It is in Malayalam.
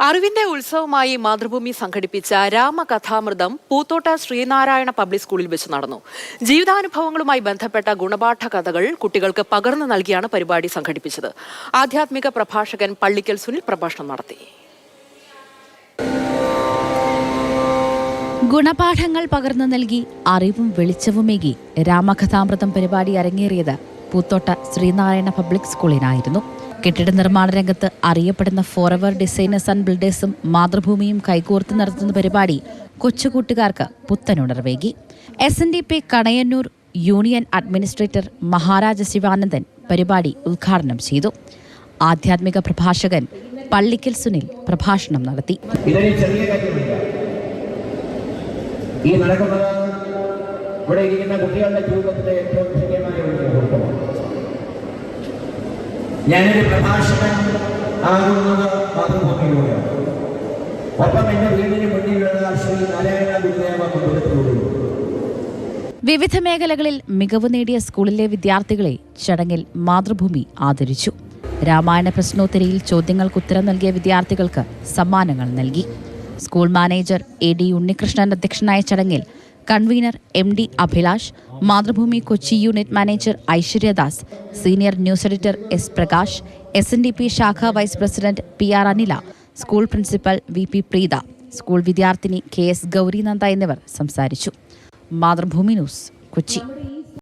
അറിവിന്റെ ഉത്സവമായി മാതൃഭൂമി സംഘടിപ്പിച്ച രാമകഥാമൃതം പൂത്തോട്ട ശ്രീനാരായണ പബ്ലിക് സ്കൂളിൽ വെച്ച് നടന്നു. ജീവിതാനുഭവങ്ങളുമായി ബന്ധപ്പെട്ട ഗുണപാഠ കഥകൾ കുട്ടികൾക്ക് പകർന്നു നൽകിയാണ് പരിപാടി സംഘടിപ്പിച്ചത്. ആധ്യാത്മിക പ്രഭാഷകൻ പള്ളിക്കൽ സുനിൽ പ്രഭാഷണം നടത്തി. ഗുണപാഠങ്ങൾ പകർന്നു നൽകി അറിവും വെളിച്ചവുമേകി രാമകഥാമൃതം പരിപാടി അരങ്ങേറിയത് പൂത്തോട്ട ശ്രീനാരായണ പബ്ലിക് സ്കൂളിനായിരുന്നു. കെട്ടിട നിർമ്മാണ രംഗത്ത് അറിയപ്പെടുന്ന ഫോറെവർ ഡിസൈനേഴ്സ് ആൻഡ് ബിൽഡേഴ്സും മാതൃഭൂമിയും കൈകോർത്ത് നടത്തുന്ന പരിപാടി കൊച്ചുകൂട്ടുകാർക്ക് പുത്തനുണർവേകി. SNDP Kanayannur union administrator Maharaja Sivanandan പരിപാടി ഉദ്ഘാടനം ചെയ്തു. ആധ്യാത്മിക പ്രഭാഷകൻ പള്ളിക്കൽ സുനിൽ പ്രഭാഷണം നടത്തി. ഈ നടക്കുന്നത് ഇവിടെ ഇരിക്കുന്ന കുട്ടികളുടെ ജീവിതത്തിലെ ഏറ്റവും മുഖ്യമായ ഒരു മുഹൂർത്തമാണ്. ഞാനൊരു പ്രഭാഷകൻ ആകുന്നത് മാതൃഭൂമിയിലൂടെയാണ്. ഒപ്പം എന്റെ വീടിന് മുന്നിലുള്ള ശ്രീ നാരായണ ഗുരുദേവ മന്ദിരത്തിലൂടെയാണ്. വിവിധ മേഖലകളിൽ മികവ് നേടിയ സ്കൂളിലെ വിദ്യാർത്ഥികളെ ചടങ്ങിൽ മാതൃഭൂമി ആദരിച്ചു. രാമായണ പ്രശ്നോത്തരിയിൽ ചോദ്യങ്ങൾക്ക് ഉത്തരം നൽകിയ വിദ്യാർത്ഥികൾക്ക് സമ്മാനങ്ങൾ നൽകി. സ്കൂൾ മാനേജർ AD ഉണ്ണികൃഷ്ണൻ അധ്യക്ഷനായ ചടങ്ങിൽ convener MD Abhilash, Mathrubhumi Kochi unit manager Aishwaryadas, senior news editor S Prakash, SNDP ശാഖ vice president PR Anila, school principal VP Preetha, school വിദ്യാർത്ഥിനി KS ഗൗരിനന്ദ എന്നിവർ സംസാരിച്ചു. മാതൃഭൂമി ന്യൂസ്, കൊച്ചി.